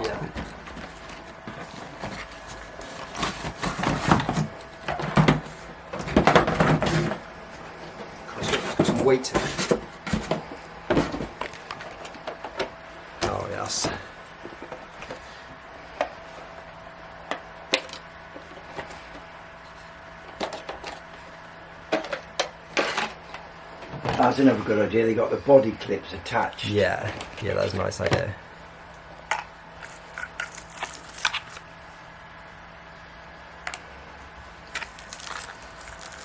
Yeah. It's got some weight to it. Oh yes. That's another good idea. They got the body clips attached. Yeah, yeah, that's a nice idea.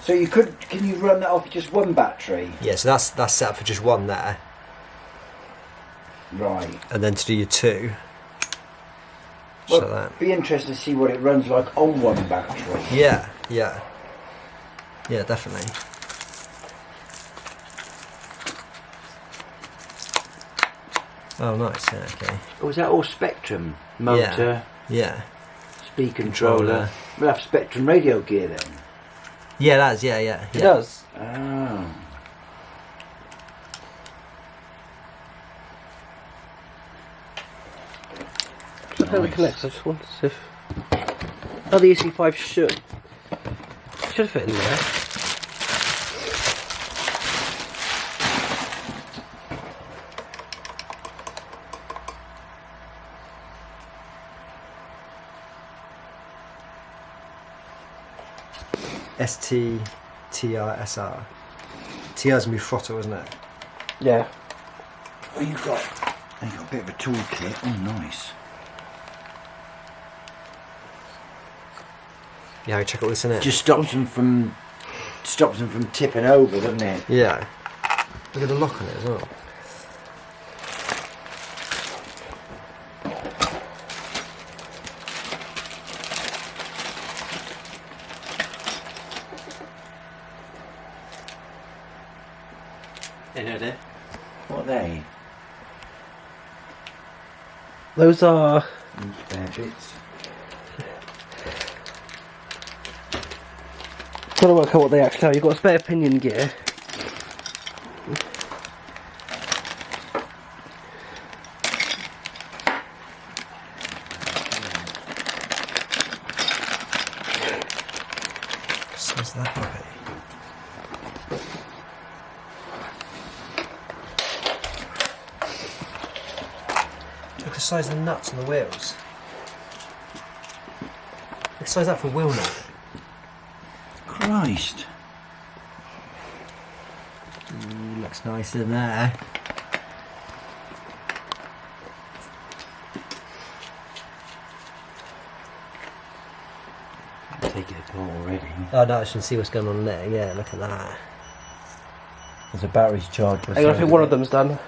So you could, can you run that off just one battery? Yeah, so that's set up for just one there, Right. and then to do your two. Well, So that. be interested to see what it runs like on one battery. Yeah, yeah, yeah, definitely. Oh, nice. Yeah, okay. Oh, is that all Spectrum? Motor, Yeah. speed controller. We'll have Spectrum radio gear then. Yeah, that's yeah. It does. Oh. Look how it connects. I just want to see if. Oh, the EC5 should fit in there. STTRSR. TR's gonna be throttle, isn't it? Yeah. Oh, you've got a bit of a toolkit. Oh, nice. Yeah, I check all this in it. Just stops them from tipping over, doesn't it? Yeah. Look at the lock on it as well. What are they? Those are. Spare bits. Trying to work out what they actually are. You've got a spare pinion gear. What's that puppy? Look at the size of the nuts on the wheels. Look at the size of that for a wheel nut. Christ. Ooh, looks nice in there. Take it apart already. Oh no, I should see what's going on there. Yeah, look at that. There's a battery's charged. I think one of them's done.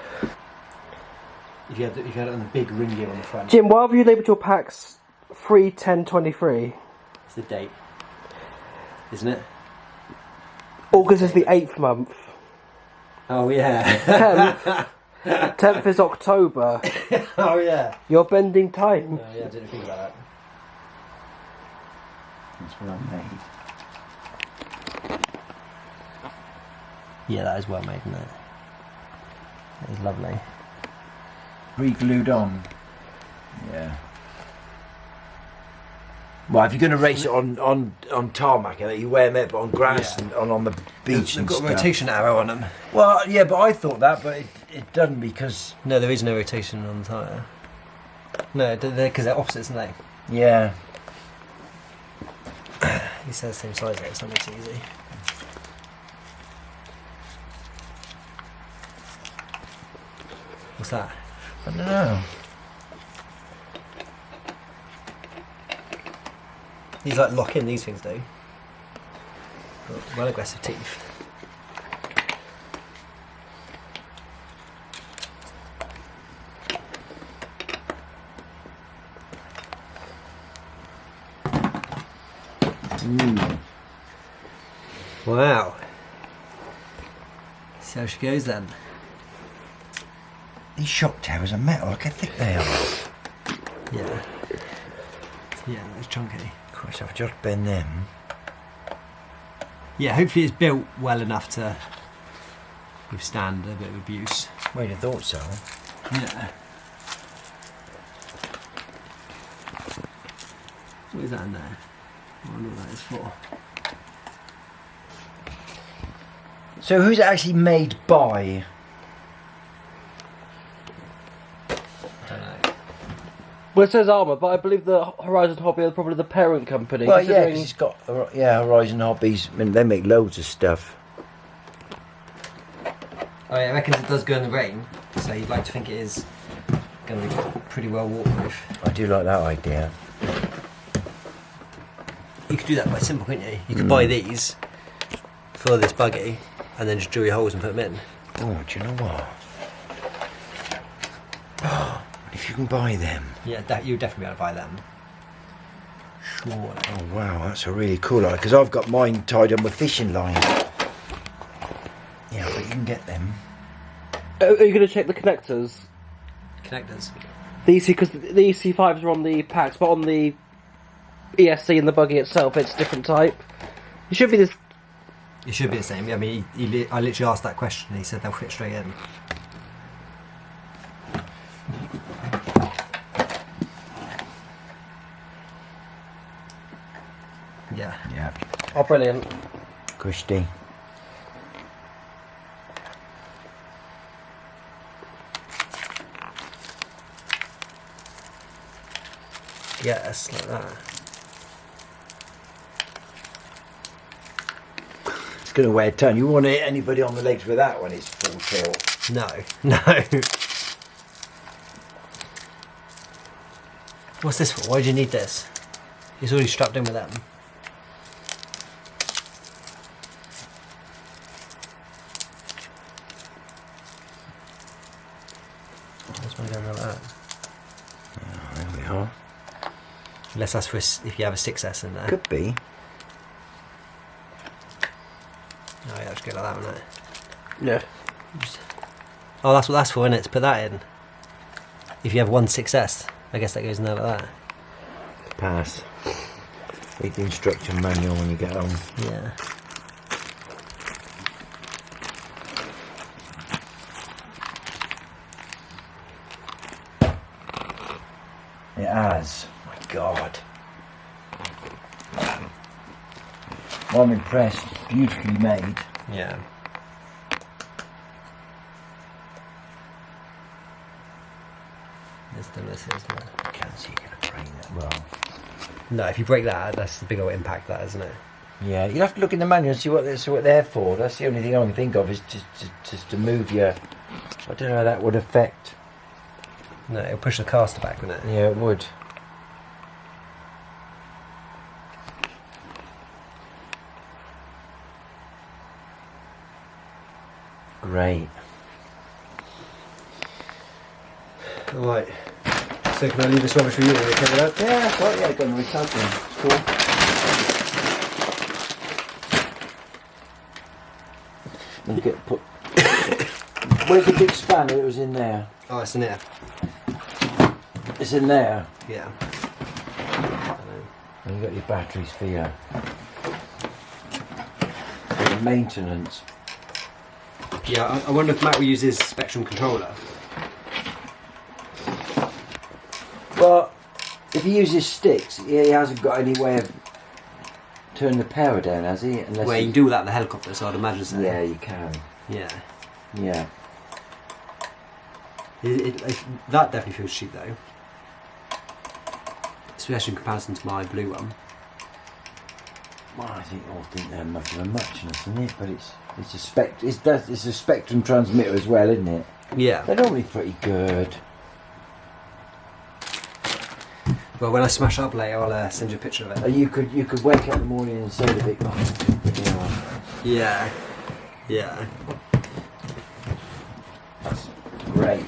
If you had it on the big ring gear on the front. Jim, why have you labelled your packs 3/10/23? It's the date, isn't it? August is the 8th month. Oh yeah. 10th. 10th is October. Oh yeah. You're bending time. Oh yeah, I didn't think about that. That's what I made. Yeah, that is well made, isn't it? That is lovely. Re-glued on. Yeah. Well, if you're going to race it on tarmac, you wear them on grass and on the beach. They've and got a stuff. rotation arrow on them. Well, yeah, but I thought that, but it doesn't because. No, there is no rotation on the tyre. No, because they're opposites, aren't Yeah. they? You say the same size there, so it's easy. What's that? I don't know. These like lock in, these things do. Got well aggressive teeth. Wow. See how she goes then. These shock towers are metal. Look how thick they are. Yeah. Yeah, that's chunky. Christ, I've just been them. Yeah, hopefully it's built well enough to withstand a bit of abuse. Well, you'd have thought so. Yeah. What is that in there? I wonder what that is for. So who's it actually made by? I don't know. Well, it says Arrma, but I believe the Horizon Hobby are probably the parent company. Well, yeah, considering- 'cause it's got Horizon Hobbies. I mean, they make loads of stuff. Oh yeah, I reckon it does go in the rain, so you'd like to think it is going to be pretty well waterproof. I do like that idea. You could do that quite simple, couldn't you? You could buy these for this buggy and then just drill your holes and put them in. Oh, do you know what? If you can buy them. Yeah, you'd definitely be able to buy them. Sure. Oh wow, that's a really cool idea. Because I've got mine tied on with fishing line. Yeah, but you can get them. Are you going to check the connectors? Connectors. The EC, because the EC5s are on the packs, but on the ESC and the buggy itself, it's a different type. It should be this. It should be the same. Yeah, I mean, I literally asked that question and he said they'll fit straight in. Yeah. Yeah. Oh, brilliant. Christy. Yes, like that. It's going to weigh a ton. You want to hit anybody on the legs with that when it's full tilt. No, no. What's this for? Why do you need this? It's already strapped in with them. What's one going like that? There we are. Unless that's for if you have a 6S in there. Could be. Oh yeah, just go like that, wouldn't it? Yeah. Oh, that's what that's for, isn't it? To put that in. If you have one 6S, I guess that goes in there like that. Pass. Read the instruction manual when you get home. Yeah. It has. My God. Well, I'm impressed. Beautifully made. Yeah. There's this, isn't it? I can't see you going to break that well. No, if you break that, that's the big old impact, that, isn't it? Yeah, you'll have to look in the manual and see what they're for. That's the only thing I can think of is just to move your. I don't know how that would affect. No, it'll push the caster back, wouldn't it? Yeah, it would. Great. Alright. So can I leave this rubbish for you to pick it up? Yeah, that's right. Yeah, going to recycling. It's cool. And get put. Where's the big spanner? It was in there. Oh, it's in there. It's in there. Yeah. And you got your batteries for your maintenance. Yeah, I wonder if Matt will use his Spectrum controller. Well, if he uses sticks, he hasn't got any way of turning the power down, has he? Unless Well, you can do that in the helicopter, so I'd imagine so. Yeah, you can. Yeah. Yeah. That definitely feels cheap though. Especially in comparison to my blue one. Well, I think they're much of a muchness, isn't it? But it's a Spectrum transmitter as well, isn't it? Yeah. They're normally pretty good. Well, when I smash it up later, I'll send you a picture of it. You could wake up in the morning and say the big one. Yeah. Yeah. That's great.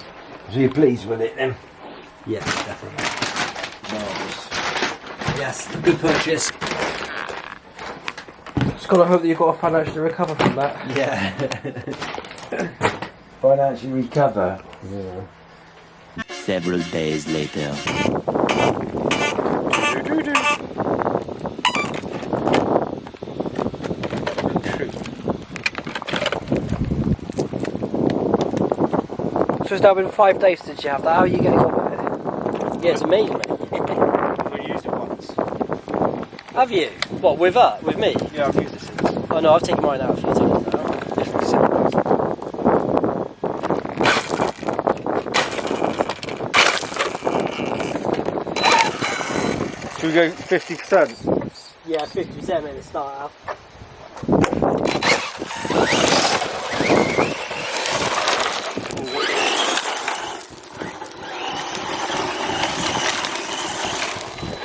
So you're pleased with it then? Yeah, definitely. Marvellous. Yes, good purchase. Just gotta hope that you've got to financially recover from that. Yeah. Financially recover. Yeah. Several days later. So it's now been 5 days since you have that. How are you getting on with it? Yeah, it's amazing, mate. I used it once. Have you? What, with me? Yeah, I've used it since. Oh no, I've taken mine out a few times now. Should we go 50%? Yeah, 50% at the start out.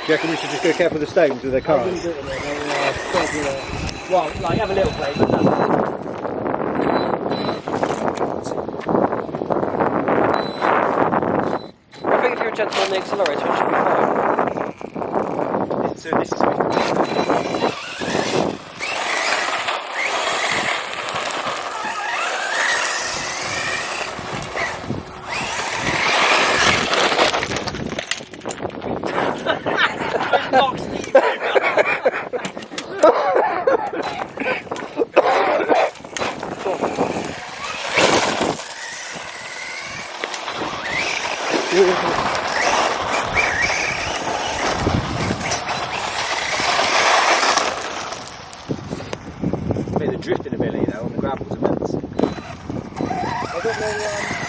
Do you reckon we should just go careful with the stones with their I cars? wouldn't do it in it, well, like have a little play, but that's I think if you're gentle on the accelerator, it should be fine. So this is a bit of drifting ability though on the gravel's immense. I don't know